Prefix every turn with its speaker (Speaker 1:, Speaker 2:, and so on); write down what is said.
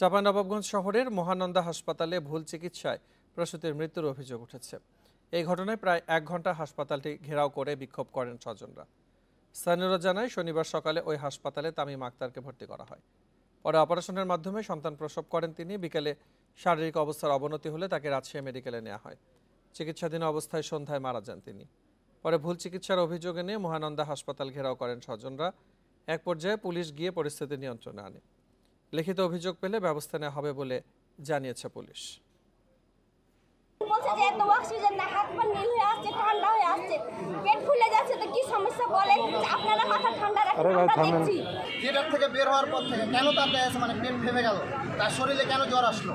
Speaker 1: চাঁপাইনবাবগঞ্জ শহরের মহানন্দা হাসপাতালে ভুল চিকিৎসায় প্রসূতির মৃত্যুর অভিযোগ উঠেছে। এই ঘটনায় প্রায় 1 ঘন্টা হাসপাতালটি ঘেরাও করে বিক্ষোভ করেন স্বজনরা। স্থানীয়রা জানায়, শনিবার সকালে ওই হাসপাতালে তামিম আক্তারকে ভর্তি করা হয়। পরে অপারেশনের মাধ্যমে সন্তান প্রসব করেন তিনি। বিকেলে শারীরিক অবস্থার অবনতি হলে তাকে রাজশাহী মেডিকেলে নেওয়া হয়। চিকিৎসাধীন অবস্থায় সন্ধ্যায় মারা যান তিনি। পরে ভুল চিকিৎসার অভিযোগে নিয়ে মহানন্দা হাসপাতাল ঘেরাও করেন স্বজনরা। এক পর্যায়ে পুলিশ গিয়ে পরিস্থিতি নিয়ন্ত্রণে আনে। লিখিত অভিযোগ পেলে ব্যবস্থা নেওয়া হবে বলে জানিয়েছে পুলিশ।
Speaker 2: বলছে যে এত অক্সিজেন না, হাত পা নীল হয়ে আসছে, ঠান্ডা হয়ে আসছে, পেট ফুলে যাচ্ছে, তো কি সমস্যা বলেন? আপনারা মাথা ঠান্ডা রাখেন, আমরা দেখছি।
Speaker 3: থিয়েটার থেকে বের হওয়ার পর থেকে কেন তার দেয় মানে পেট ফেপে গেল, তার শরীরে কেন জ্বর আসলো?